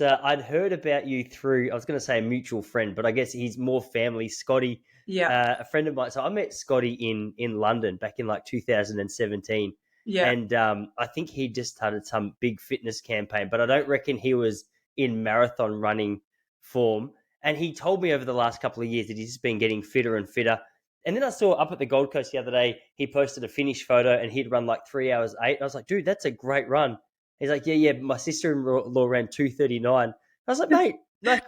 I'd heard about you through, I was going to say a mutual friend, but I guess he's more family, Scotty, Yeah. a friend of mine. So I met Scotty in London back in like 2017. Yeah. And I think he just started some big fitness campaign, but I don't reckon he was in marathon running form. And he told me over the last couple of years that he's just been getting fitter and fitter. And then I saw up at the Gold Coast the other day, he posted a finish photo and he'd run like 3 hours 8. And I was like, dude, that's a great run. He's like, yeah. My sister-in-law ran 2:39. I was like, mate, like,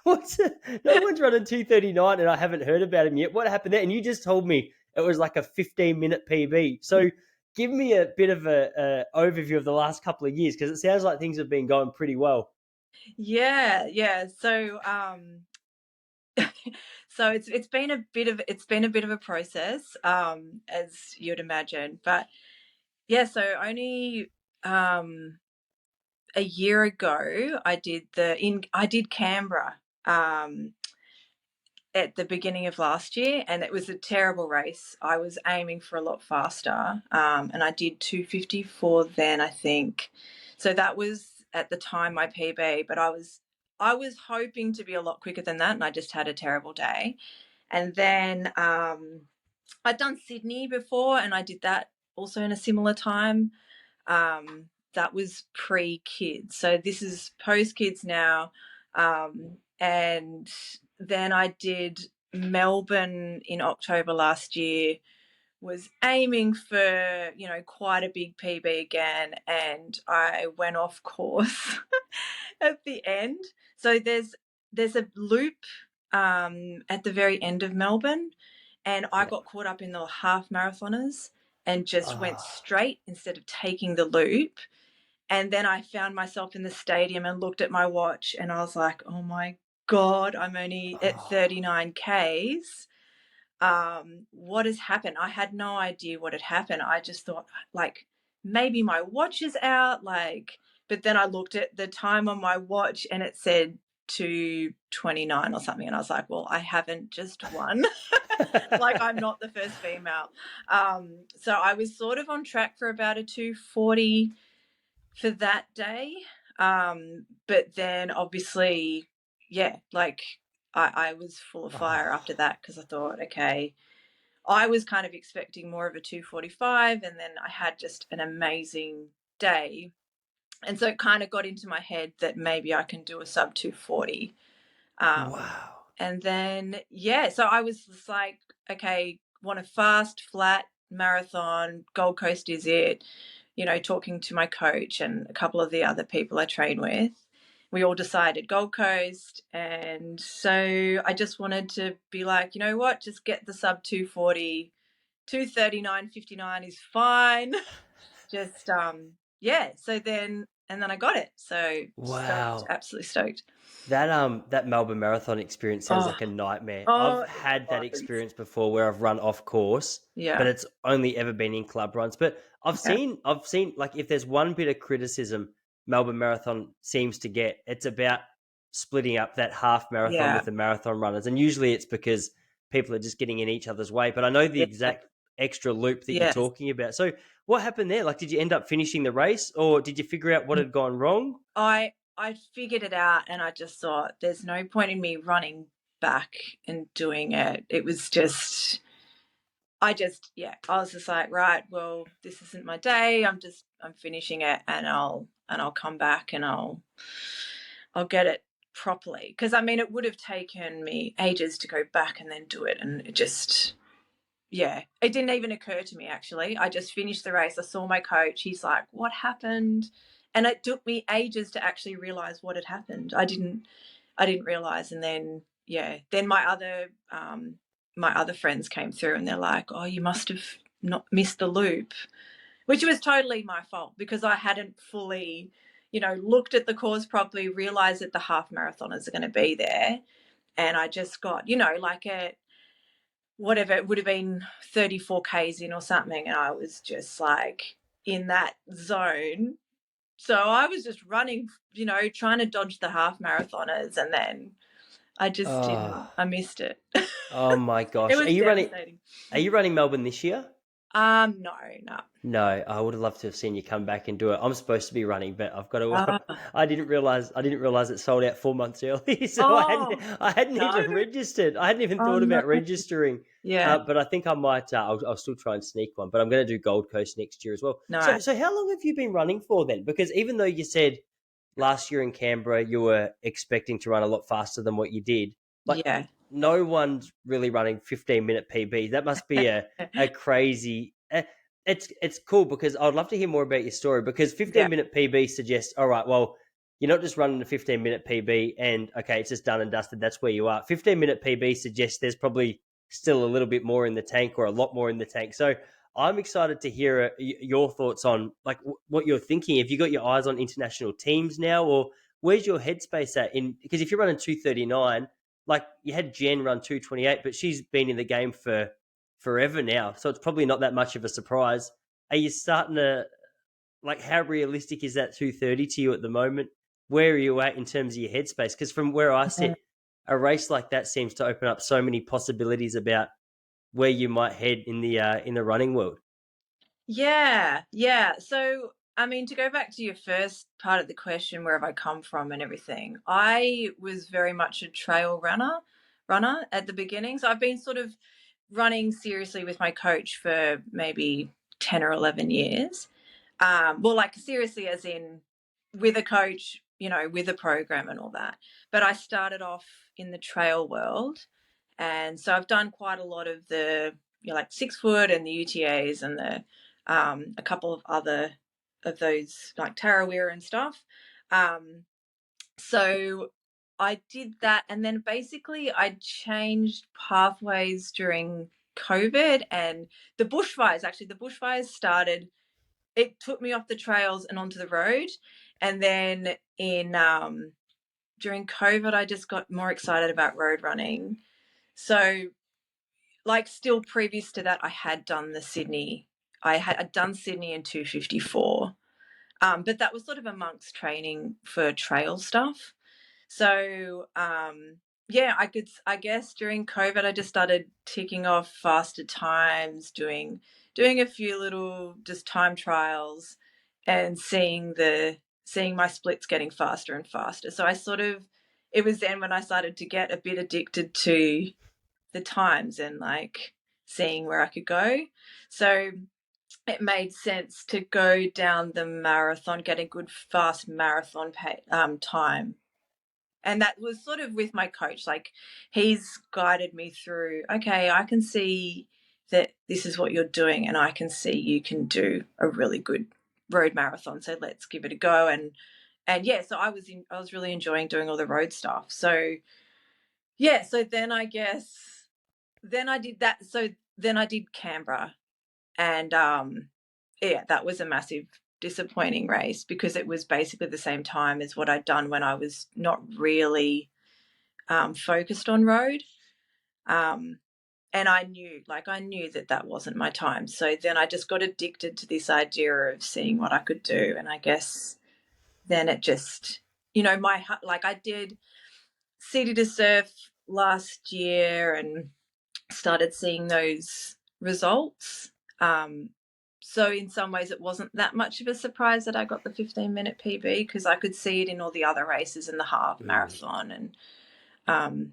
what's it? No one's running 2:39, and I haven't heard about him yet. What happened there? And you just told me it was like a 15-minute PB. So give me a bit of a overview of the last couple of years because it sounds like things have been going pretty well. Yeah, yeah. So so it's been a bit of a process, as you'd imagine. But yeah, so only a year ago I did Canberra at the beginning of last year, and it was a terrible race. I was aiming for a lot faster, and I did 2:54 then, I think. So that was at the time my PB, but I was hoping to be a lot quicker than that, and I just had a terrible day. And then I'd done Sydney before, and I did that also in a similar time. That was pre-kids, so this is post-kids now. And then I did Melbourne in October last year, was aiming for, quite a big PB again, and I went off course at the end. So there's a loop at the very end of Melbourne, and I Yeah. got caught up in the half marathoners and just went Oh, straight instead of taking the loop. And then I found myself in the stadium and looked at my watch, and I was like, oh my God, I'm only at oh. 39 Ks. What has happened? I had no idea what had happened. I just thought, like, maybe my watch is out, like, but then I looked at the time on my watch and it said 2:29 or something, and I was like, well, I haven't just won. Like, I'm not the first female. So I was sort of on track for about a 2:40 for that day. But then obviously, yeah, like I was full of fire Oh. after that because I thought, okay, I was kind of expecting more of a 2:45, and then I had just an amazing day. And so it kind of got into my head that maybe I can do a sub 2:40. Um, Wow. and then, yeah, so I was just like, okay, want a fast, flat marathon. Gold Coast is it. Talking to my coach and a couple of the other people I train with, we all decided Gold Coast. And so I just wanted to be like, you know what, just get the sub 2:40, 2:39:59 is fine. Just, yeah. So then, and then I got it. So stoked, Wow. absolutely stoked. That Melbourne Marathon experience sounds Oh, like a nightmare. I've oh, it had that was. experience before where I've run off course, but Yeah. it's only ever been in club runs. But Yeah. I've seen like if there's one bit of criticism Melbourne Marathon seems to get, it's about splitting up that half marathon Yeah. with the marathon runners. And usually it's because people are just getting in each other's way. But I know the Yeah. exact extra loop that you're Yes. talking about. So what happened there? Like, did you end up finishing the race or did you figure out what had gone wrong? I figured it out, and I just thought there's no point in me running back and doing it. It was just yeah, I was just like, right, well, this isn't my day. I'm finishing it, and I'll come back and I'll get it properly, because I mean it would have taken me ages to go back and then do it, and it just, yeah, it didn't even occur to me, actually. I just finished the race. I saw my coach. He's like, what happened? And it took me ages to actually realize what had happened. I didn't realize. And then, yeah, then my other friends came through, and they're like, oh, you must have not missed the loop, which was totally my fault because I hadn't fully, looked at the course properly, realized that the half marathoners are going to be there. And I just got, like a, whatever, it would have been 34 Ks in or something. And I was just like in that zone. So I was just running, trying to dodge the half marathoners. And then I just Oh, didn't, I missed it. oh my It gosh. was devastating. Are you running Melbourne this year? No, no. No, I would have loved to have seen you come back and do it. I'm supposed to be running, but I've got to. Ah. I didn't realize it sold out 4 months early, so Oh, I hadn't no. even registered. I hadn't even Oh, thought no. about registering. Yeah. But I think I might. I'll still try and sneak one. But I'm going to do Gold Coast next year as well. No. So how long have you been running for then? Because even though you said last year in Canberra you were expecting to run a lot faster than what you did, like Yeah. no one's really running 15-minute PB. That must be a crazy. It's cool because I'd love to hear more about your story because Yeah. 15-minute PB suggests, all right, well, you're not just running a 15-minute PB and okay, it's just done and dusted. That's where you are. 15-minute PB suggests there's probably still a little bit more in the tank or a lot more in the tank. So I'm excited to hear your thoughts on like what you're thinking. Have you got your eyes on international teams now, or where's your headspace at? In because if you're running 2:39, like you had Jen run 2:28, but she's been in the game for forever now, so it's probably not that much of a surprise. Are you starting to like how realistic is that 2:30 to you at the moment? Where are you at in terms of your headspace? Because from where I Yeah. sit, a race like that seems to open up so many possibilities about where you might head in the running world. Yeah, yeah. So, I mean, to go back to your first part of the question, where have I come from and everything, I was very much a trail runner at the beginning. So I've been sort of running seriously with my coach for maybe 10 or 11 years. Well, like seriously, as in with a coach, with a program and all that. But I started off in the trail world. And so I've done quite a lot of the, like 6 foot and the UTAs and a couple of other of those like Tarawera and stuff. So I did that. And then basically I changed pathways during COVID and the bushfires started, it took me off the trails and onto the road. And then in during COVID, I just got more excited about road running. So, like, still previous to that, I had done the Sydney. I'd done Sydney in 2:54, but that was sort of amongst training for trail stuff. So, yeah, I guess during COVID, I just started ticking off faster times, doing a few little just time trials, and seeing my splits getting faster and faster. So I sort of, it was then when I started to get a bit addicted to the times and like seeing where I could go. So it made sense to go down the marathon, get a good fast marathon time. And that was sort of with my coach. Like he's guided me through, okay, I can see that this is what you're doing and I can see you can do a really good road marathon. So let's give it a go. And yeah, so I was really enjoying doing all the road stuff. So yeah, so then I guess then I did that. So then I did Canberra, and yeah, that was a massive disappointing race because it was basically the same time as what I'd done when I was not really focused on road. Um, and I knew that that wasn't my time. So then I just got addicted to this idea of seeing what I could do, and I guess then it just, like I did City to Surf last year and started seeing those results. Um, so in some ways, it wasn't that much of a surprise that I got the 15-minute PB because I could see it in all the other races in the half Mm. marathon and um,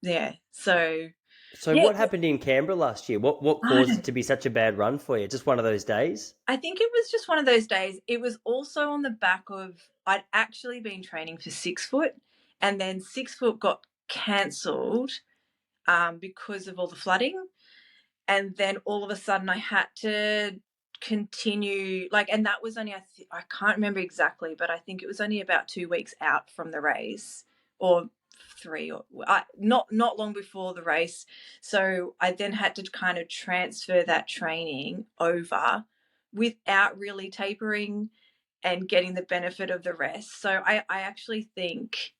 yeah. So So yeah, what happened in Canberra last year? What caused it I to be such a bad run for you? Just one of those days? think it was just one of those days. It was also on the back of I'd actually been training for 6 foot, and then 6 foot got cancelled because of all the flooding. And then all of a sudden I had to continue like, and that was only I can't remember exactly, but I think it was only about 2 weeks out from the race, or three, or not long before the race. So I then had to kind of transfer that training over without really tapering and getting the benefit of the rest. So I actually think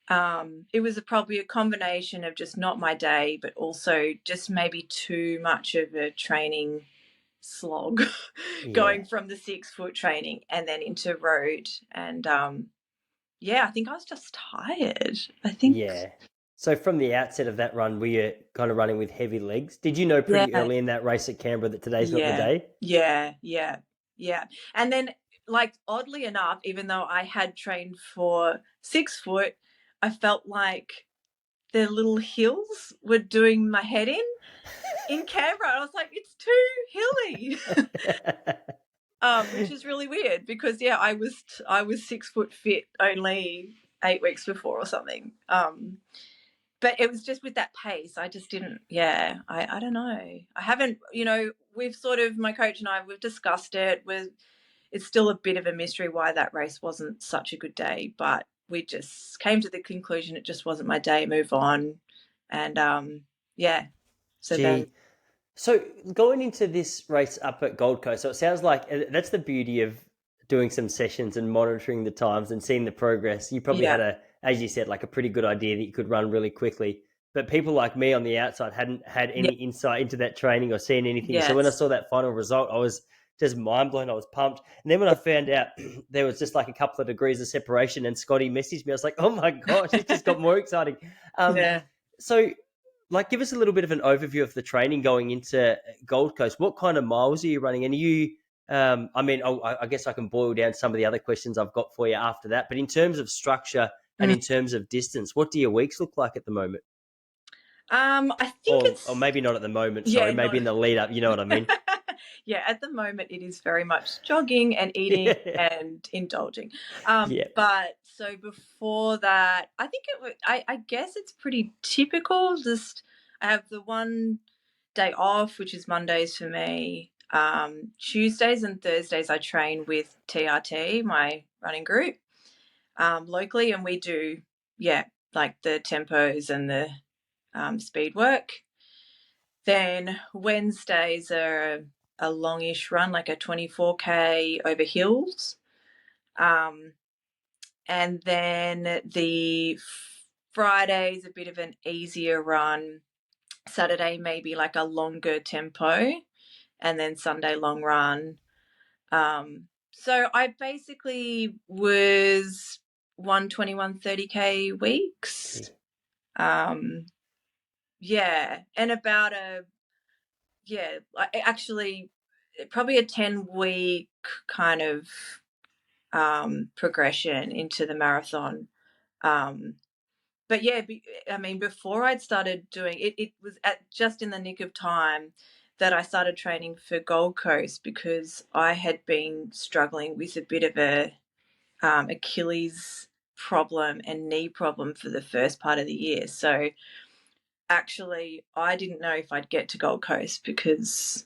it was probably a combination of just not my day, but also just maybe too much of a training slog Yeah. going from the 6 foot training and then into road. And yeah, I think I was just tired. I think, Yeah. So from the outset of that run, were you kind of running with heavy legs? Did you know pretty Yeah. early in that race at Canberra that today's not the Yeah. day? Yeah. Yeah. Yeah. And then, like, oddly enough, even though I had trained for 6 foot, I felt like the little hills were doing my head in Canberra. I was like, it's too hilly. Which is really weird because yeah, I was 6 foot fit only 8 weeks before or something. But it was just with that pace. I just didn't. Yeah, I don't know. I haven't. We've sort of, my coach and I, we've discussed it. It's still a bit of a mystery why that race wasn't such a good day, but we just came to the conclusion it just wasn't my day. Move on, and yeah. So then, Gee. So going into this race up at Gold Coast, so it sounds like that's the beauty of doing some sessions and monitoring the times and seeing the progress. You probably yeah, had as you said, like a pretty good idea that you could run really quickly. But people like me on the outside hadn't had yeah, any insight into that training or seen anything. So when I yes, saw that final result, I was just mind blown. I was pumped. And then when I found out there was just like a couple of degrees of separation and Scotty messaged me, I was like, oh my gosh, it just got more exciting. Um, yeah. so like, give us a little bit of an overview of the training going into Gold Coast. What kind of miles are you running? And are you, I mean, I guess I can boil down some of the other questions I've got for you after that. But in terms of structure and Mm. in terms of distance, what do your weeks look like at the moment? I think Or it's maybe not at the moment. Sorry, yeah, maybe not in the lead up. You know what I mean? yeah, at the moment it is very much jogging and eating Yeah, and indulging. yeah, But so before that, I think it would I guess it's pretty typical. Just I have the one day off, which is Mondays for me. Tuesdays and Thursdays I train with TRT, my running group, locally, and we do yeah, like the tempos and the speed work. Then Wednesdays are a longish run, like a 24K over hills. Um, and then the Friday's a bit of an easier run. Saturday maybe like a longer tempo, and then Sunday long run. So I basically was 120, 130K weeks. gee, Um, yeah, and about a yeah, actually probably a 10-week kind of progression into the marathon. Um, but yeah, I mean, before I'd started doing it, it was at just in the nick of time that I started training for Gold Coast because I had been struggling with a bit of a Achilles problem and knee problem for the first part of the year. So actually, I didn't know if I'd get to Gold Coast because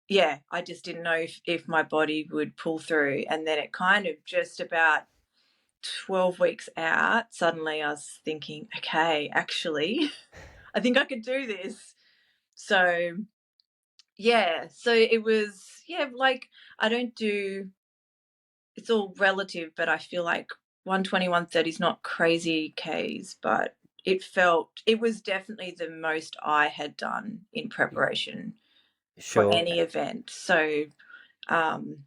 yeah, I just didn't know if my body would pull through. And then it kind of just about 12 weeks out, suddenly I was thinking, okay, actually, I think I could do this. So, yeah, so it was, yeah, like I don't do, it's all relative, but I feel like 120, 130 is not crazy Ks, but it was definitely the most I had done in preparation for sure. any event. So, um,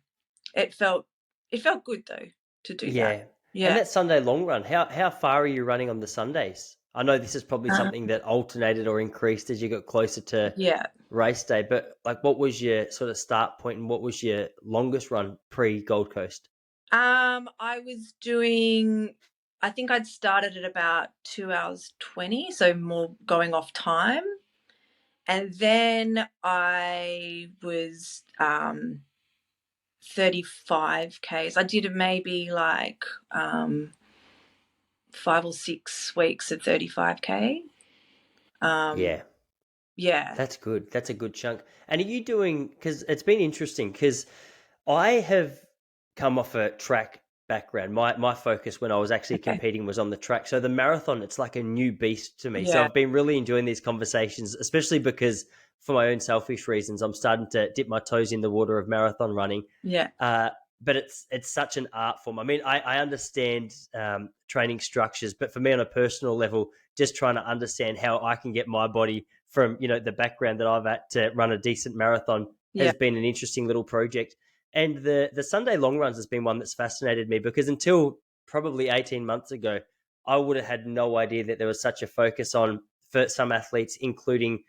It felt it felt good though to do that. Yeah. And Yeah. that Sunday long run, how far are you running on the Sundays? I know this is probably Uh, something that alternated or increased as you got closer to yeah. race day, but like what was your sort of start point and what was your longest run pre Gold Coast? I was doing I think I'd started at about 2 hours 20, so more going off time. And then I was 35 Ks. I did maybe like 5 or 6 weeks of 35K. Um Yeah, yeah. that's good. That's a good chunk. And are you doing, because it's been interesting, because I have come off a track background. My focus when I was actually Okay. competing was on the track. So the marathon, it's like a new beast to me. So Yeah. I've been really enjoying these conversations, especially because for my own selfish reasons, I'm starting to dip my toes in the water of marathon running. Yeah. Uh, but it's such an art form. I mean, I understand training structures, but for me on a personal level, just trying to understand how I can get my body from the background that I've had to run a decent marathon Yeah. has been an interesting little project. And the Sunday long runs has been one that's fascinated me because until probably 18 months ago, I would have had no idea that there was such a focus on, for some athletes, including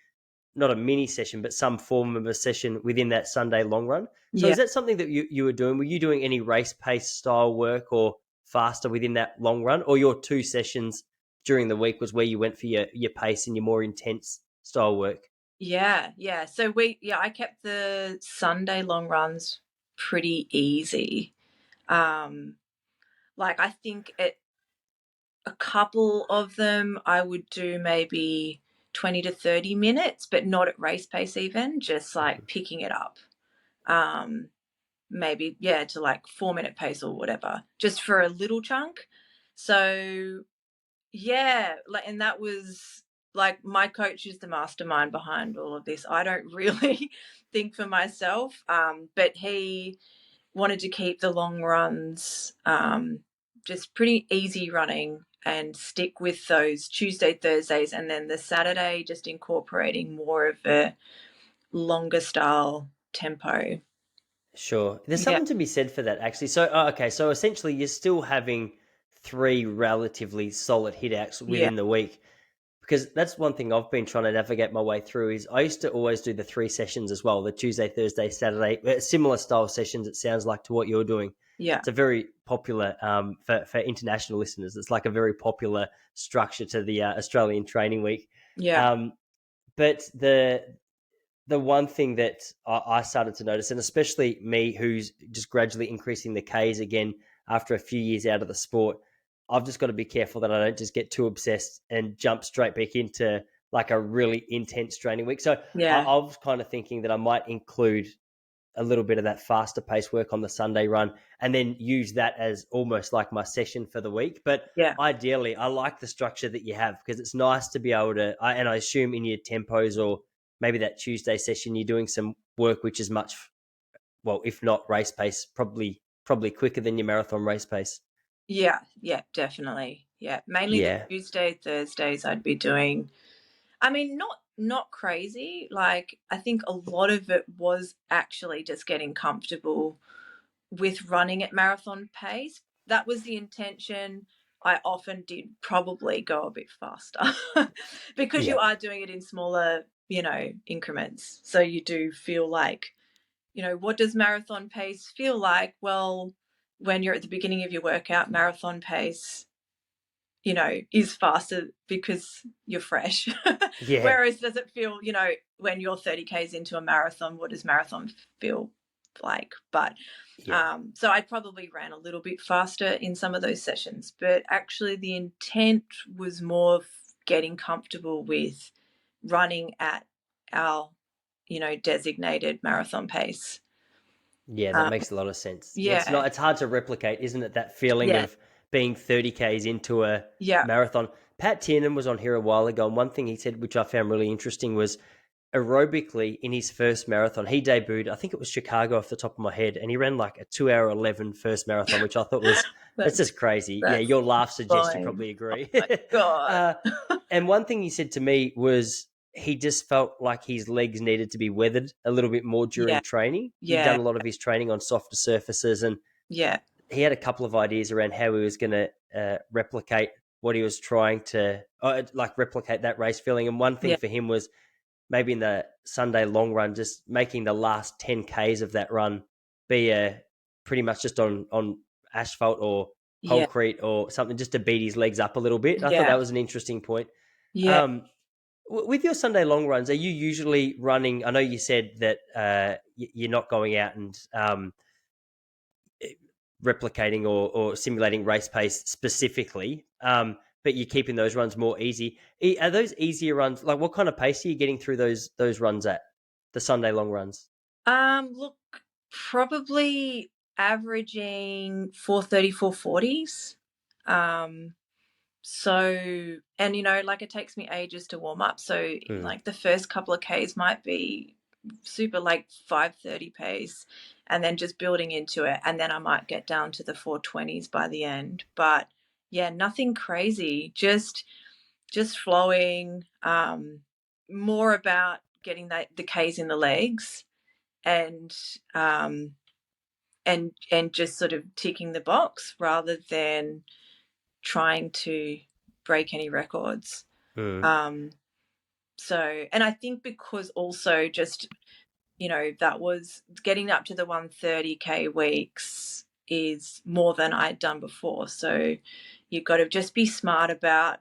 not a mini session, but some form of a session within that Sunday long run. So Yeah. is that something that you were doing? Were you doing any race pace style work or faster within that long run, or your two sessions during the week was where you went for your pace and your more intense style work? Yeah, yeah. So I kept the Sunday long runs pretty easy. Um, like I think a couple of them I would do maybe 20 to 30 minutes, but not at race pace even, just like picking it up. Um, maybe, yeah, to like 4 minute pace or whatever, just for a little chunk. So yeah, like, and that was like my coach is the mastermind behind all of this. I don't really think for myself, but he wanted to keep the long runs just pretty easy running and stick with those Tuesday, Thursdays, and then the Saturday just incorporating more of a longer style tempo. Sure. There's Yeah, something to be said for that, actually. So, okay. So essentially, you're still having three relatively solid hit outs yeah, within the week, because that's one thing I've been trying to navigate my way through. Is I used to always do the three sessions as well, the Tuesday, Thursday, Saturday, similar style sessions. It sounds like to what you're doing. yeah, It's a very popular for international listeners. It's like a very popular structure to the Australian Training Week. yeah, Um, but the one thing that I started to notice, and especially me, who's just gradually increasing the Ks again after a few years out of the sport, I've just got to be careful that I don't just get too obsessed and jump straight back into like a really intense training week. So yeah, I was kind of thinking that I might include a little bit of that faster pace work on the Sunday run and then use that as almost like my session for the week. But yeah, ideally, I like the structure that you have because it's nice to be able to, and I assume in your tempos or maybe that Tuesday session, you're doing some work which is much, well, if not race pace, probably quicker than your marathon race pace. yeah, yeah, definitely. Yeah, mainly the Yeah. Tuesday, Thursdays I'd be doing. I mean, not crazy. Like I think a lot of it was actually just getting comfortable with running at marathon pace. That was the intention. I often did probably go a bit faster because you Yeah. are doing it in smaller, increments. So you do feel like, what does marathon pace feel like? Well, when you're at the beginning of your workout, marathon pace is faster because you're fresh. Yeah. Whereas does it feel, when you're 30 Ks into a marathon, what does marathon feel like? But Yeah. so I probably ran a little bit faster in some of those sessions, but actually the intent was more getting comfortable with running at our, designated marathon pace. Yeah, that Um, makes a lot of sense. Yeah, yeah, it's hard to replicate, isn't it? That feeling yeah, of being 30 Ks into a yeah, marathon. Pat Tiernan was on here a while ago, and one thing he said, which I found really interesting, was aerobically in his first marathon, he debuted, I think it was Chicago off the top of my head, and he ran like a 2 hour 11 first marathon, which I thought was, that's that's just crazy. Yeah, that's your laugh suggests you fine. probably agree. My God. uh, and one thing he said to me was he just felt like his legs needed to be weathered a little bit more Yeah, during training. He'd yeah, done a lot of his training on softer surfaces, and yeah, he had a couple of ideas around how he was going to replicate what he was trying to, like replicate that race feeling. And one thing yeah, for him was maybe in the Sunday long run, just making the last 10 Ks of that run be pretty much just on asphalt or yeah, concrete or something, just to beat his legs up a little bit. I thought yeah, that was an interesting point. yeah. Um, with your Sunday long runs, are you usually running? I know you said that you're not going out and replicating or simulating race pace specifically, but you're keeping those runs more easy. Are those easier runs? Like, what kind of pace are you getting through those runs at the Sunday long runs? Look, probably averaging 4:30, 4:40s. Um, so, and like it takes me ages to warm up. So, Hmm. like the first couple of Ks might be super like 5:30 pace and then just building into it. And then I might get down to the 4:20s by the end. But yeah, nothing crazy. Just flowing, more about getting the K's in the legs and and just sort of ticking the box rather than trying to break any records. Mm. So, and I think because also just, that was getting up to the 130K weeks is more than I'd done before. So you've got to just be smart about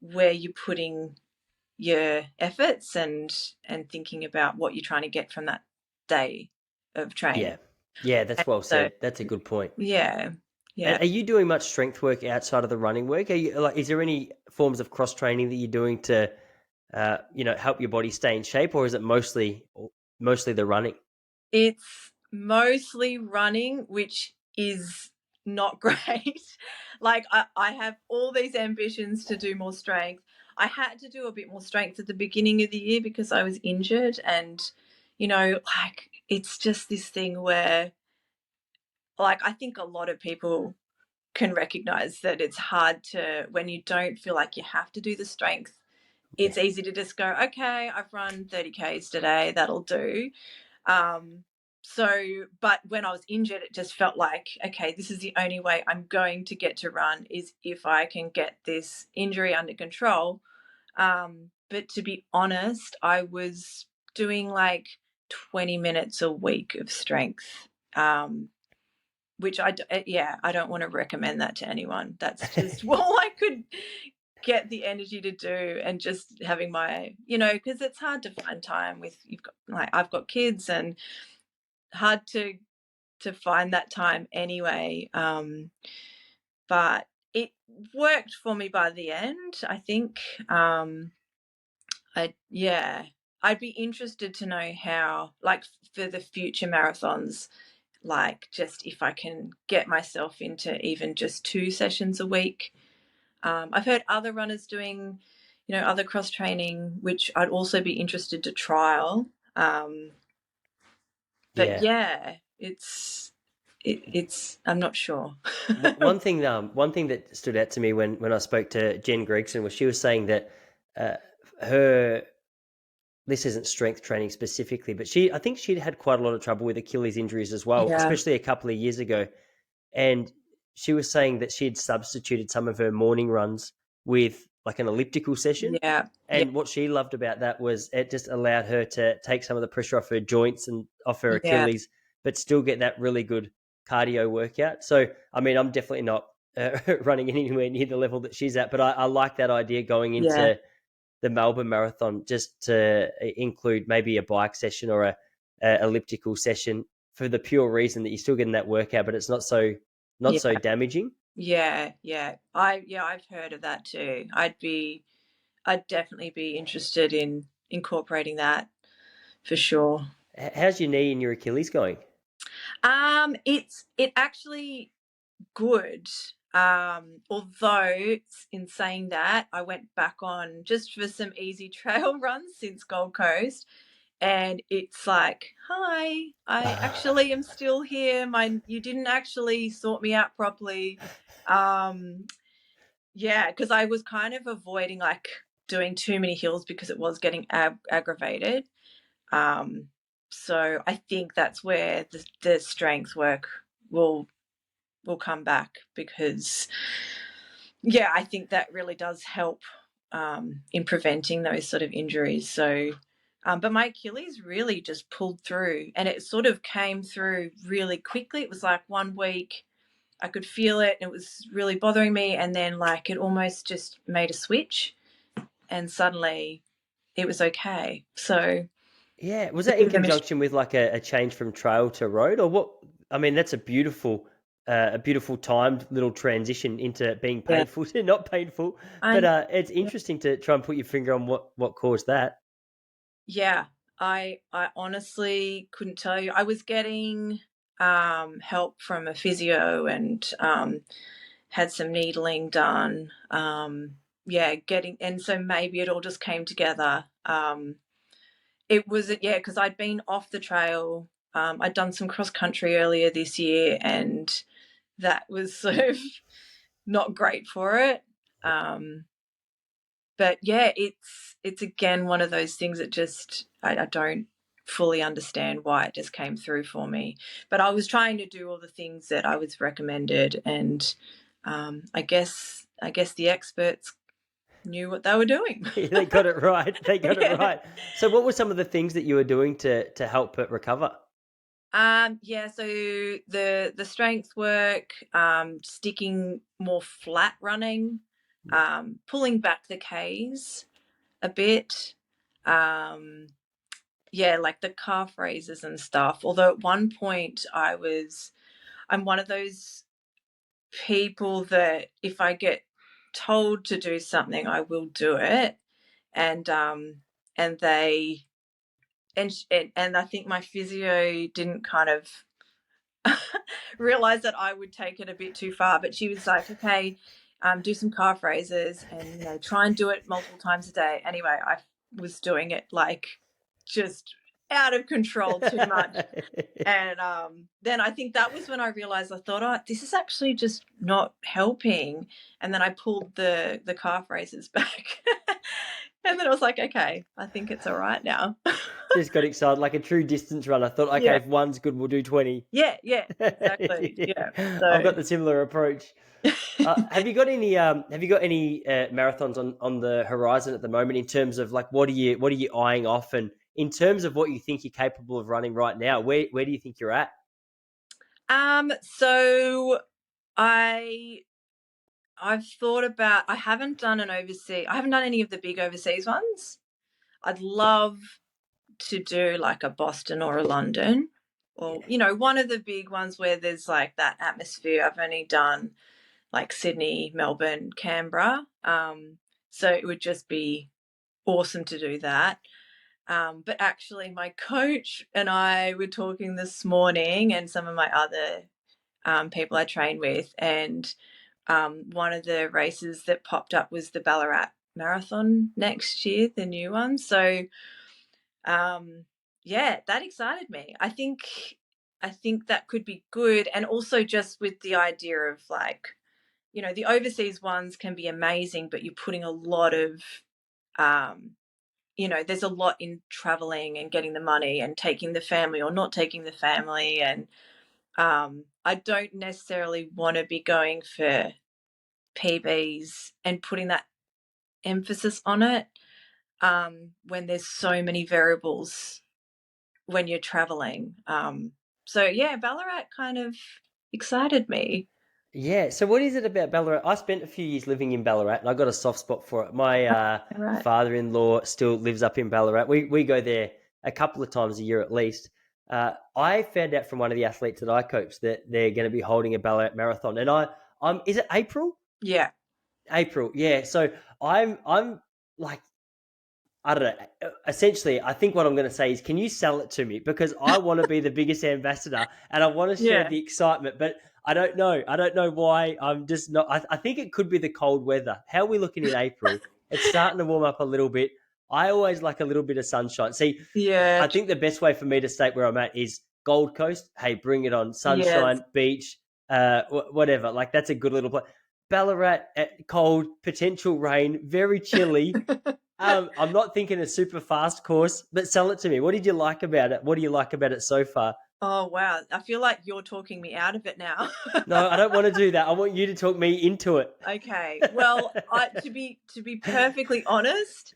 where you're putting your efforts and thinking about what you're trying to get from that day of training. Yeah. Yeah, And that's well so, said. That's a good point. yeah, yeah. And are you doing much strength work outside of the running work? Are you like, is there any forms of cross training that you're doing to, help your body stay in shape, or is it mostly the running? It's mostly running, which is not great. Like I have all these ambitions to do more strength. I had to do a bit more strength at the beginning of the year because I was injured and like it's just this thing where like I think a lot of people can recognize that it's hard to when you don't feel like you have to do the strength. Yeah. It's easy to just go, okay, I've run 30Ks today, that'll do. Um, but when I was injured, it just felt like, okay, this is the only way I'm going to get to run is if I can get this injury under control. But to be honest, I was doing like 20 minutes a week of strength, which I don't want to recommend that to anyone. That's just all I could get the energy to do and just having my, because it's hard to find time with you've got like I've got kids and hard to find that time anyway. But it worked for me by the end, I think. I yeah, I'd be interested to know how, like for the future marathons, like just if I can get myself into even just 2 sessions a week. I've heard other runners doing, other cross training, which I'd also be interested to trial. But Yeah. yeah, it's I'm not sure. One thing that stood out to me when I spoke to Jen Gregson was she was saying that uh, her this isn't strength training specifically, but I think she'd had quite a lot of trouble with Achilles injuries as well, Yeah, especially a couple of years ago. And she was saying that she had substituted some of her morning runs with like an elliptical session. yeah, yeah, And what she loved about that was it just allowed her to take some of the pressure off her joints and off her yeah, Achilles, but still get that really good cardio workout. So, I mean, I'm definitely not running anywhere near the level that she's at, but I like that idea going yeah, into the Melbourne Marathon just to include maybe a bike session or a elliptical session for the pure reason that you're still getting that workout, but it's not so yeah, damaging. yeah. I've heard of that too. I'd definitely be interested in incorporating that for sure. How's your knee and your Achilles going? It actually good. Although in saying that, I went back on just for some easy trail runs since Gold Coast, and it's like, hi, I actually am still here. You didn't actually sort me out properly. Um, yeah, because I was kind of avoiding like doing too many hills because it was getting aggravated. Um, so I think that's where the strength work will will come back because yeah, I think that really does help in preventing those sort of injuries. So, but my Achilles really just pulled through and it sort of came through really quickly. It was like 1 week I could feel it and it was really bothering me. And then, like, it almost just made a switch and suddenly it was okay. So, Yeah, was the that in bigger mission. conjunction with like a change from trail to road, or what? I mean, that's a beautiful timed little transition into being Yeah. painful to not painful. But And it's interesting to try and put your finger on what caused that. yeah, I honestly couldn't tell you. I was getting help from a physio and had some needling done. Yeah, getting and so maybe it all just came together. It was yeah, because I'd been off the trail. I'd done some cross country earlier this year, and that was sort of not great for it. Um, but yeah, it's again one of those things that just I don't fully understand why it just came through for me. But I was trying to do all the things that I was recommended, and I guess the experts knew what they were doing. They got it right. They got it Yeah. right. So, what were some of the things that you were doing to help it recover? Yeah, so the strength work, sticking more flat running, Yeah. pulling back the Ks a bit. Um, yeah, like the calf raises and stuff. Although at one point I'm one of those people that if I get told to do something, I will do it. And they and I think my physio didn't kind of realized that I would take it a bit too far. But she was like, okay, do some calf raises and, try and do it multiple times a day. Anyway, I was doing it like just out of control too much. And then I think that was when I realized, I thought, oh, this is actually just not helping. And then I pulled the calf raises back. And then I was like, okay, I think it's all right now. Just got excited like a true distance runner. Thought, okay, Yeah. if one's good, we'll do 20. Yeah. Exactly. Yeah. I've got So the similar approach. Have you got any marathons on the horizon at the moment in terms of like what are you eyeing off, and in terms of what you think you're capable of running right now, where do you think you're at? So I've thought about, I haven't done any of the big overseas ones. I'd love to do like a Boston or a London, or one of the big ones where there's like that atmosphere. I've only done like Sydney, Melbourne, Canberra. So it would just be awesome to do that. But actually my coach and I were talking this morning, and some of my other people I train with, and one of the races that popped up was the Ballarat Marathon next year, the new one. So, yeah, that excited me. I think that could be good, and also just with the idea of like, the overseas ones can be amazing, but you're putting a lot of, um, there's a lot in traveling and getting the money and taking the family or not taking the family, and I don't necessarily want to be going for PBs and putting that emphasis on it, when there's so many variables when you're traveling. So yeah, Ballarat kind of excited me. Yeah. So what is it about Ballarat? I spent a few years living in Ballarat, and I got a soft spot for it. My Right. father-in-law still lives up in Ballarat. We go there a couple of times a year at least. I found out from one of the athletes that I coach that they're going to be holding a Ballarat marathon, and I'm is it April? Yeah. April, yeah. So I'm like, I don't know. Essentially, I think what I'm going to say is, can you sell it to me? Because I want to be the biggest ambassador and I want to share Yeah. the excitement, but I don't know. I don't know why. I'm just not. I think it could be the cold weather. How are we looking in April? It's starting to warm up a little bit. I always like a little bit of sunshine. See, Yeah. I think the best way for me to state where I'm at is Gold Coast. Hey, bring it on. Yes. Sunshine, beach, whatever. Like, that's a good little place. Ballarat, cold, potential rain, very chilly. I'm not thinking a super fast course, but sell it to me. What did you like about it? What do you like about it so far? Oh wow, I feel like you're talking me out of it now. No, I don't want to do that. I want you to talk me into it. Okay. Well, to be perfectly honest,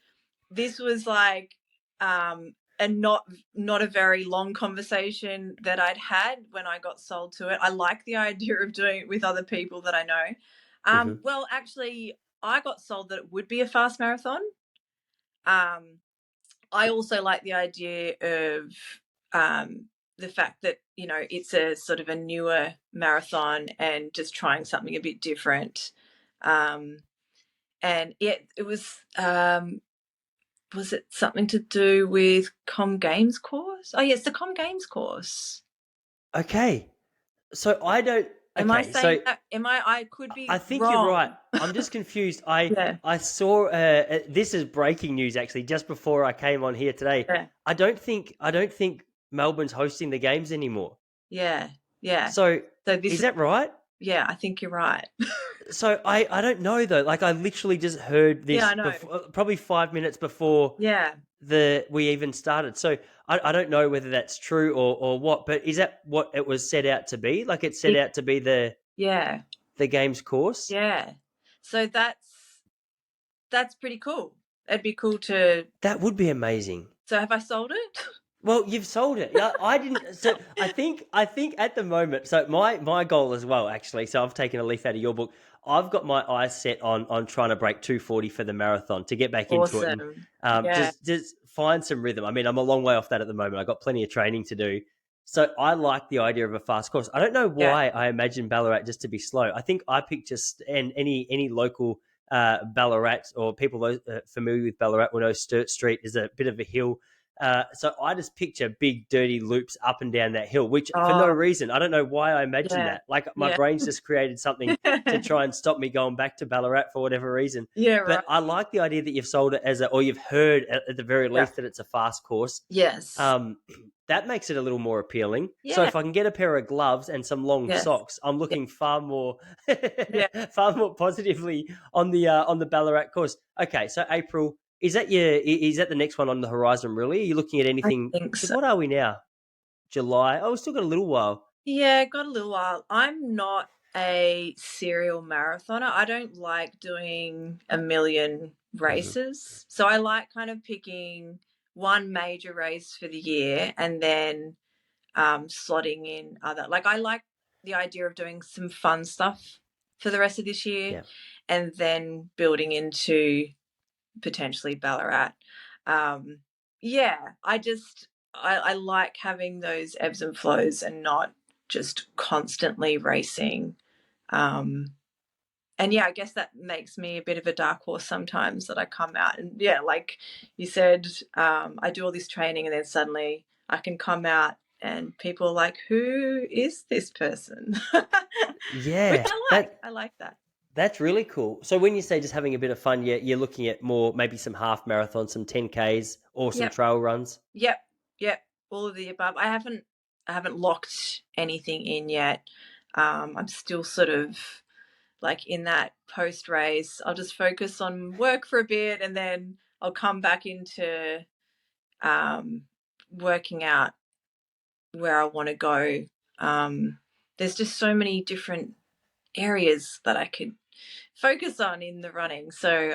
this was like a not a very long conversation that I'd had when I got sold to it. I like the idea of doing it with other people that I know. Hmm. Well, actually, I got sold that it would be a fast marathon. Um, I also like the idea of the fact that it's a sort of a newer marathon and just trying something a bit different. Um, and it was it something to do with Com Games course? Oh yes, the Com Games course. Okay. So I don't. Am I Okay. saying So that? I could I be think you're right. wrong. I'm just confused. I Yeah, I saw this is breaking news actually just before I came on here today. yeah, I don't think Melbourne's hosting the games anymore. yeah, yeah. So So this is is, that right? yeah, I think you're right. So I don't know though. Like, I literally just heard Yeah, this I know. before, probably 5 minutes before Yeah, we even started. So I don't know whether that's true or what. But is that what it was set out to be? Like, it's set it, out to be the yeah. the games course. Yeah. So that's pretty cool. It'd be cool to. That would be amazing. So have I sold it? Well, you've sold it. Yeah, I didn't. So I think at the moment. So my goal as well, actually. So I've taken a leaf out of your book. I've got my eyes set on trying to break 240 for the marathon to get back into it and Awesome. Yeah. just find some rhythm. I mean, I'm a long way off that at the moment. I've got plenty of training to do. So I like the idea of a fast course. I don't know Yeah. why I imagine Ballarat just to be slow. I think I pick just and any local Ballarat or people familiar with Ballarat will know Sturt Street is a bit of a hill. So I just picture big dirty loops up and down that hill, which for no Oh, reason, I don't know why I imagine yeah. that. Like my Yeah. brain's just created something to try and stop me going back to Ballarat for whatever reason. Yeah, But right. I like the idea that you've sold it or you've heard at the very Yeah. least that it's a fast course. Yes. Um, that makes it a little more appealing. So Yeah. if I can get a pair of gloves and some long Yes. socks, I'm Yeah. looking far more, Yeah. far more positively on the Ballarat course. Okay, so April is that the next one on the horizon? Really, are you looking at I anything? think Because so. what are we now? July. Oh, we've still got a little while. Yeah, got a little while. I'm not a serial marathoner. I don't like doing a million Mhm. races. So I like kind of picking one major race for the year and then slotting in other. Like I like the idea of doing some fun stuff for the rest of this year Yeah, and then building into potentially Ballarat. Um, yeah, I like having those ebbs and flows and not just constantly racing. Um, and yeah, I guess that makes me a bit of a dark horse sometimes that I come out and yeah, like you said, I do all this training and then suddenly I can come out and people are like, "Who is this person?" Which yeah. I like. That I like that. that's really cool. So when you say just having a bit of fun, you're looking at more maybe some half marathons, some 10Ks, or some Yep. trail runs. Yep, yep, all of the above. I haven't locked anything in yet. I'm still sort of like in that post race. I'll just focus on work for a bit and then I'll come back into um, working out where I want to go. There's just so many different areas that I could focus on in the running. So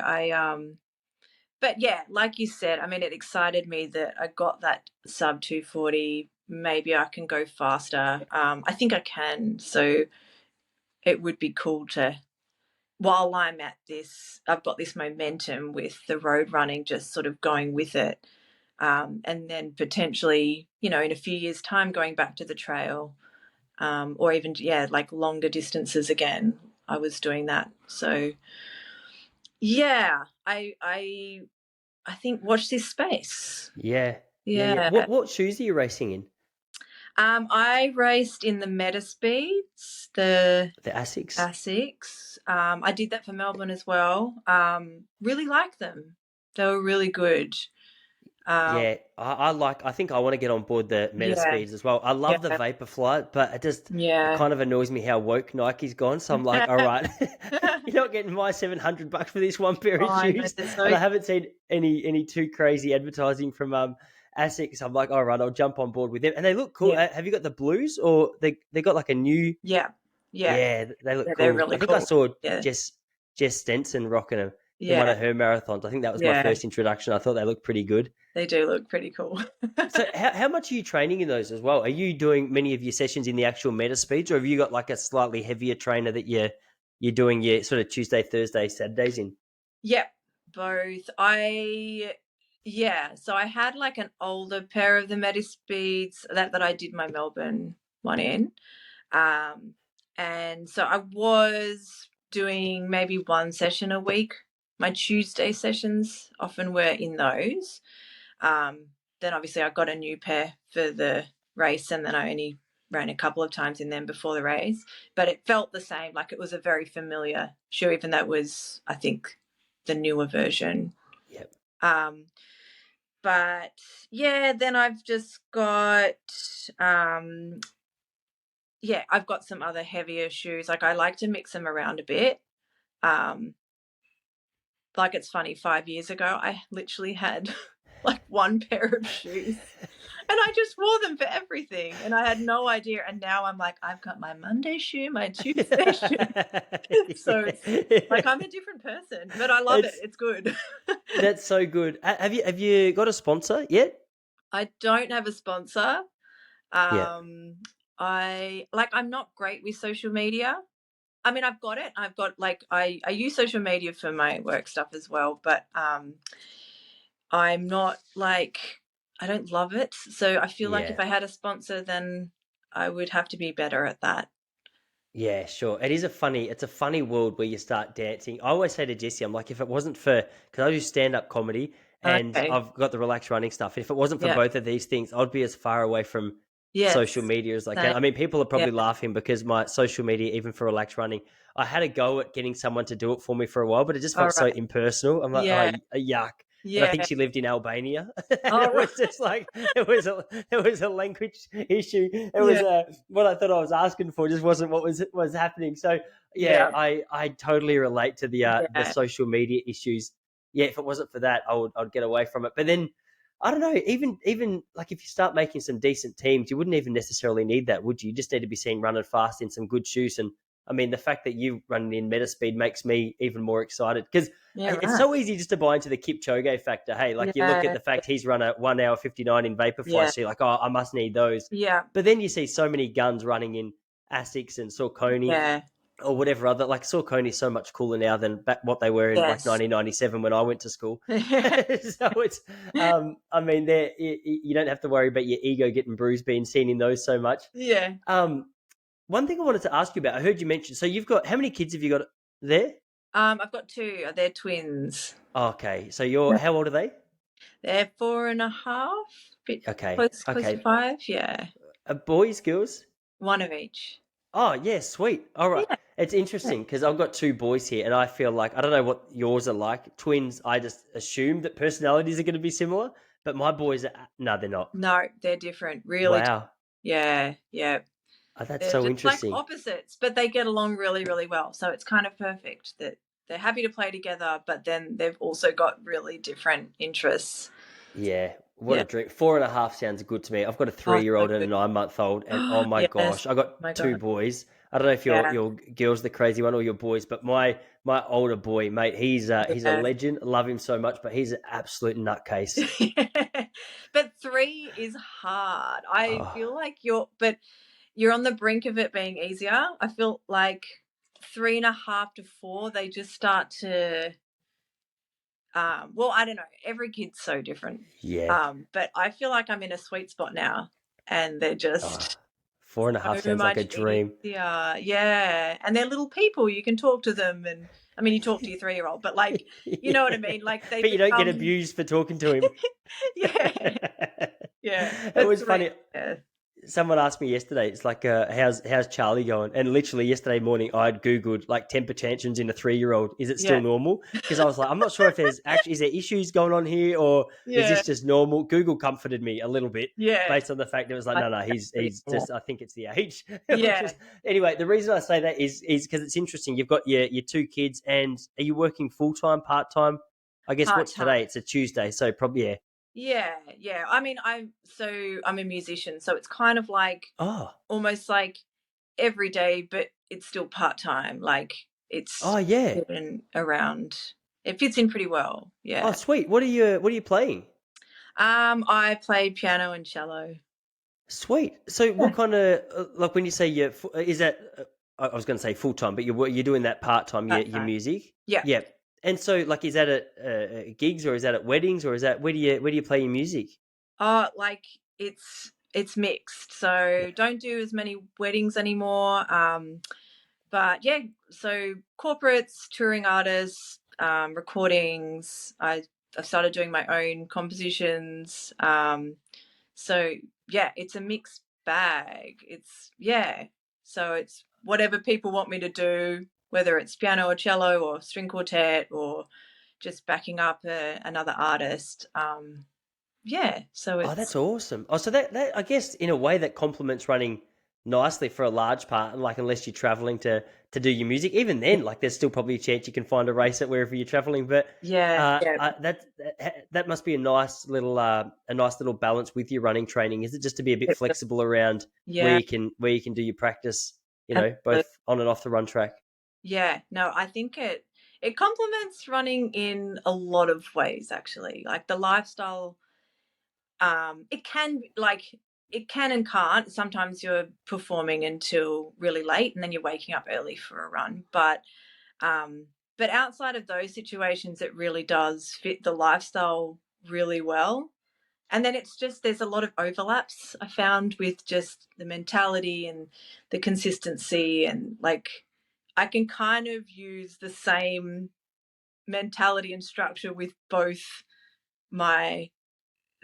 but yeah, like you said, I mean, it excited me that I got that sub 240. Maybe I can go faster. I think I can. So it would be cool to, while I'm at this, I've got this momentum with the road running, just sort of going with it. And then potentially, in a few years' time, going back to the trail or even, yeah, like longer distances again. I was doing that. So yeah, I think watch this space. Yeah, yeah, yeah. Yeah. What shoes are you racing in? I raced in the Metaspeeds, the The Asics. Asics. I did that for Melbourne as well. Really like them. They were really good. Um, Yeah, I think I want to get on board the Meta yeah, Speeds as well. I love the yeah, Vaporfly, but it yeah. kind of annoys me how woke Nike's gone. So I'm like, all right, you're not getting my $700 for this one pair Oh, of I know shoes. they're And so. I haven't seen any too crazy advertising from Asics. I'm like, all right, I'll jump on board with them. And they look cool. Yeah, Have you got the blues or they got like a new yeah, yeah, yeah, they look yeah. They're cool. I really think I cool. saw Yeah, Jess Jess Stenson rocking them in one yeah, of her marathons. I think that was my yeah. first introduction. I thought they looked pretty good. They do look pretty cool. So how much are you training in those as well? Are you doing many of your sessions in the actual meta speeds, or have you got like a slightly heavier trainer that you're doing your sort of Tuesday, Thursday, Saturdays in? Yep, both. Yeah, so I had like an older pair of the Metaspeeds that I did my Melbourne one in. Um, and so I was doing maybe one session a week. My Tuesday sessions often were in those. Um, then obviously I got a new pair for the race, and then I only ran a couple of times in them before the race. But it felt the same, like it was a very familiar shoe, even though it was, I think, the newer version. Yep. Um, but yeah, then I've just got yeah, I've got some other heavier shoes. Like I like to mix them around a bit. Um, like it's funny, 5 years ago, I literally had like one pair of shoes. I just wore them for everything, and I had no idea. And now I'm like, I've got my Monday shoe, my Tuesday shoe. So it's like Yeah. I'm a different person, but I love it. It's It's good. That's so good. Have you got a sponsor yet? I don't have a sponsor. Yeah. Um, I'm not great with social media. I mean, I've got it. I've got like I use social media for my work stuff as well, but I'm not like I don't love it. So I feel like if Yeah. I had a sponsor, then I would have to be better at that. Yeah, sure. It's a funny world where you start dancing. I always say to Jesse, I'm like, if it wasn't for, because I do stand up comedy and Okay. I've got the relaxed running stuff. If it wasn't for Yeah. both of these things, I'd be as far away from social Yes. media as I can. Same. I mean, people are Yeah. probably laughing because my social media, even for relaxed running, I had a go at getting someone to do it for me for a while, but it just All felt so right. impersonal. I'm like, oh, Yeah. yuck. And I think Yeah. she lived in Albania, and All it right. was just like it was a language issue. It was Yeah. what I thought I was asking for just wasn't what was happening. So yeah, Yeah. I totally relate to the Yeah. social media issues. Yeah, if it wasn't for that, I'd get away from it. But then I don't know, even like if you start making some decent teams, you wouldn't even necessarily need that, would you? You just need to be seen running fast in some good shoes. And I mean, the fact that you running in meta speed makes me even more excited because Yeah. it's Right. so easy just to buy into the Kipchoge factor. Hey, like you look at Yeah. the fact he's run a 1 hour 59 in Vaporfly, Yeah. so you're like, oh, I must need those. Yeah. But then you see so many guns running in Asics and Saucony Yeah. or whatever other, like Saucony is so much cooler now than back what they were in like Yes. 1997 when I went to school. So it's, I mean, there you don't have to worry about your ego getting bruised being seen in those so much. Yeah. Um, One thing I wanted to ask you about, I heard you mention, so you've got how many kids have you got there? I've got two. They're twins. Okay, so you're how old are they? They're 4.5, bit Okay, close to okay, 5. Yeah, boys, girls. one of each. Oh yeah, sweet. All right, Yeah, it's yeah. interesting because I've got two boys here, and I feel like I don't know what yours are like. Twins, I just assume that personalities are going to be similar, but my boys are no, they're not. No, they're different. Really. Wow, Yeah, yeah. oh, that's They're so just like interesting. opposites, but they get along really, really well. So it's kind of perfect that they're happy to play together, but then they've also got really different interests. Yeah, what Yeah. a dream. 4.5 sounds good to me. I've got a Oh, so 3-year-old and a good. 9-month-old, and oh my Yes. gosh, I got My two God. boys. I don't know if your Yeah. your girl's the crazy one or your boys, but my older boy, mate, he's a Yeah. legend. I love him so much, but he's an absolute nutcase. But 3 is hard. I Oh, feel like you're on the brink of it being easier. I feel like 3.5 to 4, they just start to, well, I don't know. Every kid's so different. yeah. But I feel like I'm in a sweet spot now, and they're Oh, just 4.5 so sounds like a much dream. easier. Yeah, and they're little people. You can talk to them, and I mean, you talk to your 3-year-old, but like, you know what I Yeah. mean? Like they But you don't get become, abused for talking to him. yeah, yeah. It But was 3, funny. yeah, Someone asked me yesterday, it's like, how's Charlie going? And literally yesterday morning, I'd Googled like temper tantrums in a 3-year-old. Is it still yeah, normal? Because I was like, I'm not sure if there's actually, is there issues going on here or is yeah, this just normal? Google comforted me a little bit yeah. based on the fact that it was like, I no, think no, that's pretty he's normal. just, I think it's the age. Which Yeah, was, anyway, the reason I say that is because it's interesting. You've got your two kids and are you working full time, part time? I guess part what's time. today? It's a Tuesday. So probably, yeah. Yeah, yeah. I mean, I'm a musician, so it's kind of like Oh, almost like every day, but it's still part time. Like oh, it's yeah. in around. It fits in pretty well. Oh, Yeah. sweet. What are you playing? I play piano and cello. Sweet. So, Yeah. what kind of like when you say is that I was going to say full time, but you're doing that part time, Part your time. music. Yeah. Yeah. And so, like, is that at gigs or is that at weddings or is that where do you play your music? Like it's mixed. So don't do as many weddings anymore. But yeah, so corporates, touring artists, recordings. I've started doing my own compositions. So yeah, it's a mixed bag. It's yeah. So it's whatever people want me to do, whether it's piano or cello or string quartet or just backing up another artist. Yeah. So Oh, it's that's awesome. Oh, so that I guess in a way that complements running nicely for a large part, and like unless you're traveling to do your music, even then, like there's still probably a chance you can find a race at wherever you're traveling. But Yeah, yeah, that must be a nice little balance with your running training. Is it just to be a bit flexible around yeah. where you can do your practice, And both on and off the run track? yeah, no, I think it complements running in a lot of ways actually. Like the lifestyle, it can like it can and can't. Sometimes you're performing until really late and then you're waking up early for a run. Um but outside of those situations it really does fit the lifestyle really well. And then it's just there's a lot of overlaps I found with just the mentality and the consistency, and like I can kind of use the same mentality and structure with both my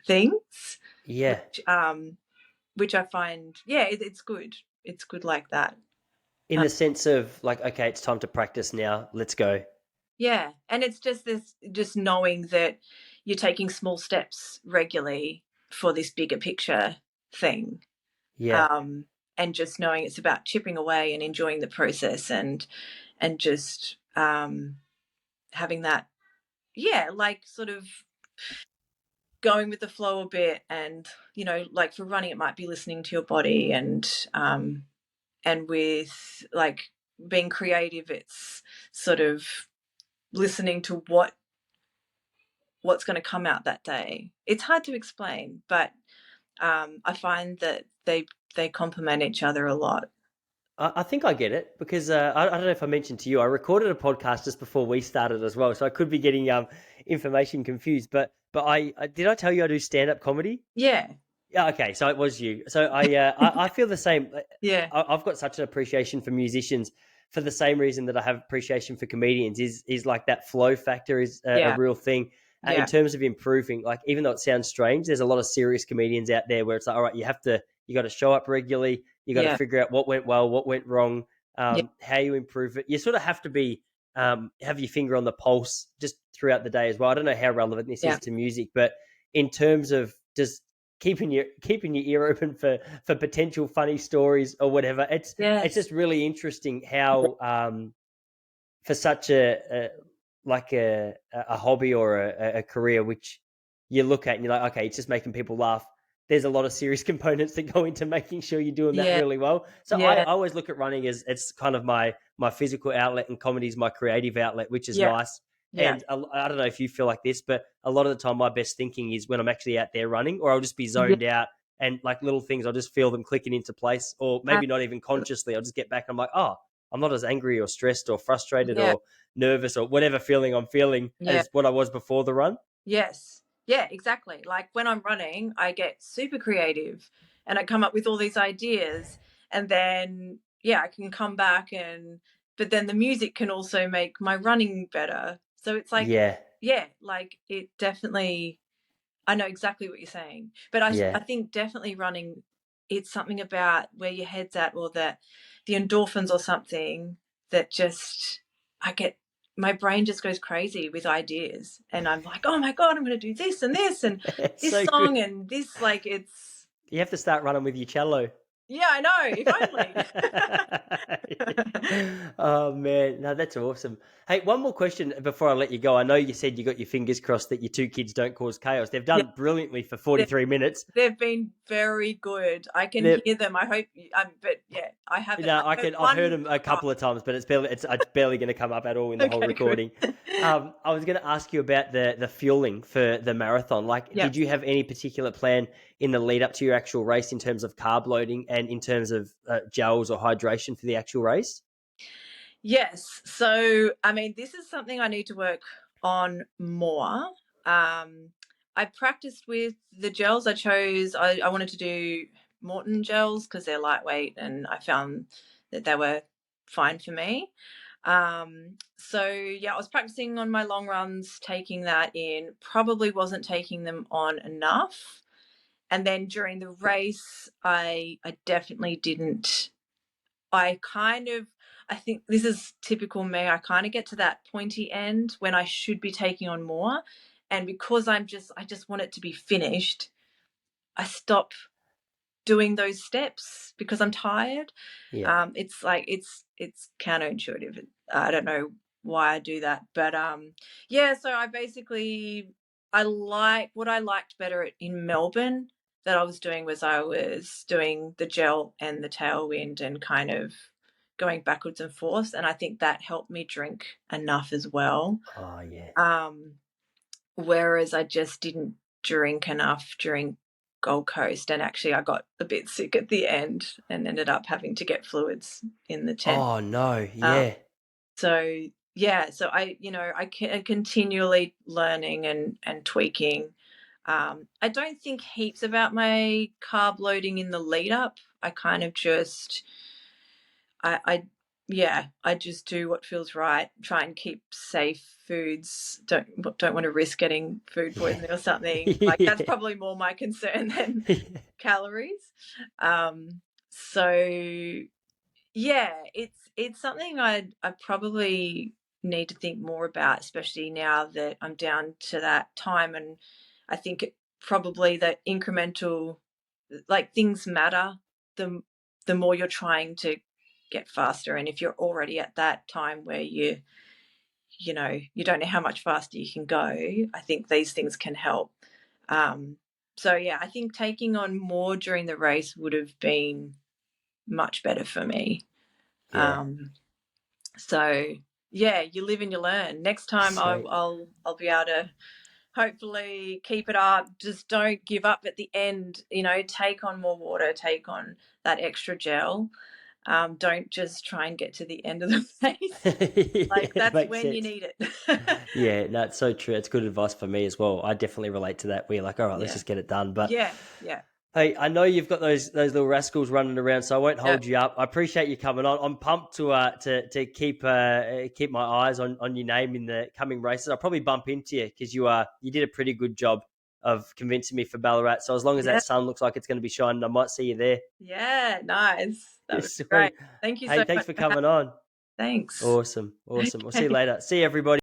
things, Yeah, which which I find, yeah, it's good. It's good like that. in Uh, the sense of like, okay, it's time to practice now. Let's go. yeah, and it's just this, just knowing that you're taking small steps regularly for this bigger picture thing. Yeah. Um, and just knowing it's about chipping away and enjoying the process, and just having that, yeah, like sort of going with the flow a bit. And like for running it might be listening to your body, and with like being creative it's sort of listening to what's going to come out that day. It's hard to explain, but I find that they complement each other a lot. I think I get it because I don't know if I mentioned to you, I recorded a podcast just before we started as well, so I could be getting information confused. But I did I tell you I do stand up comedy? Yeah, Yeah, okay, so it was you. So I feel the same. yeah, I've got such an appreciation for musicians for the same reason that I have appreciation for comedians. Is like that flow factor is a yeah, real thing in yeah, terms of improving. Like even though it sounds strange, there's a lot of serious comedians out there where it's like, all right, you got to show up regularly. You got to yeah, figure out what went well, what went wrong, yeah, how you improve it. You sort of have to be have your finger on the pulse just throughout the day as well. I don't know how relevant this yeah. is to music, but in terms of just keeping your ear open for potential funny stories or whatever. It's Yes. just really interesting how for such a like a hobby or a career which you look at and you're like, okay, it's just making people laugh. There's a lot of serious components that go into making sure you're doing that Yeah, really well. So I yeah, always look at running as it's kind of my physical outlet, and comedy is my creative outlet, which is yeah, nice. yeah, And I don't know if you feel like this, but a lot of the time, my best thinking is when I'm actually out there running, or I'll just be yeah, zoned out and like little things, I'll just feel them clicking into place, or maybe not even consciously. I'll just get back and I'm like, oh, I'm not as angry or stressed or frustrated yeah, or nervous or whatever feeling I'm feeling yeah. as what I was before the run. Yes. Yeah, exactly. Like when I'm running, I get super creative and I come up with all these ideas, and then yeah, I can come back, and but then the music can also make my running better. So it's like, Yeah, yeah, like it definitely, I know exactly what you're saying, but I yeah, think definitely running, it's something about where your head's at, or that the endorphins or something that just, I get, my brain just goes crazy with ideas, and I'm like, oh my god, I'm going to do this and this and it's this so good. song and this, like it's, You have to start running with your cello. yeah, I know, if only. Oh man, no, that's awesome. Hey, one more question before I let you go. I know you said you got your fingers crossed that your two kids don't cause chaos. They've Yeah, done brilliantly for they've, 43 minutes. they've been very good. I can They're, hear them. I hope, but yeah, I haven't. no, I I heard can. I've heard one. them a Oh, couple of times, but it's barely going to come up at all in the whole okay, good. recording. I was going to ask you about the fueling for the marathon. Like, Yeah. did you have any particular plan in the lead up to your actual race in terms of carb loading and in terms of gels or hydration for the actual race? Yes. So, I mean, this is something I need to work on more. I practiced with the gels. I wanted to do Morton gels because they're lightweight and I found that they were fine for me. So, yeah, I was practicing on my long runs, taking that in, probably wasn't taking them on enough. And then during the race, I definitely didn't. I kind of, I think this is typical me. I kind of get to that pointy end when I should be taking on more. And because I just want it to be finished, I stop doing those steps because I'm tired. Yeah. It's like it's counterintuitive. I don't know why I do that, but yeah. So I like what I liked better in Melbourne that I was doing was I was doing the gel and the tailwind and kind of going backwards and forth, and I think that helped me drink enough as well. Oh, yeah. Um, Whereas I just didn't drink enough during Gold Coast, and actually I got a bit sick at the end and ended up having to get fluids in the tent. Oh, no. Um, Yeah. so yeah, so I continually learning and tweaking. I don't think heaps about my carb loading in the lead up. I kind of just I yeah, I just do what feels right. Try and keep safe foods. Don't want to risk getting food Yeah. poisoning or something. Like that's Yeah. probably more my concern than calories. So yeah, it's something I probably need to think more about, especially now that I'm down to that time. And I think probably that incremental, like things matter. The the more you're trying to get faster, and if you're already at that time where you don't know how much faster you can go, I think these things can help. So yeah, I think taking on more during the race would have been much better for me. Yeah. So yeah, you live and you learn. Next time Sweet. I'll be able to hopefully keep it up. Just don't give up at the end. Take on more water, take on that extra gel. Don't just try and get to the end of the race. Yeah, Like it that's makes when you sense. need it. Yeah, no, it's so true. It's good advice for me as well. I definitely relate to that. We're like, all right, let's Yeah. just get it done. But Yeah. Yeah. hey, I know you've got those little rascals running around, so I won't Yeah. hold you up. I appreciate you coming on. I'm pumped to keep my eyes on your name in the coming races. I'll probably bump into you because you did a pretty good job of convincing me for Ballarat. So as long as Yeah. that sun looks like it's going to be shining, I might see you there. Yeah. Nice. That would be great. Sweet. Thank you Hey, so thanks much for for having coming on. me. Thanks. Awesome. We'll see you Okay. later. See you, everybody.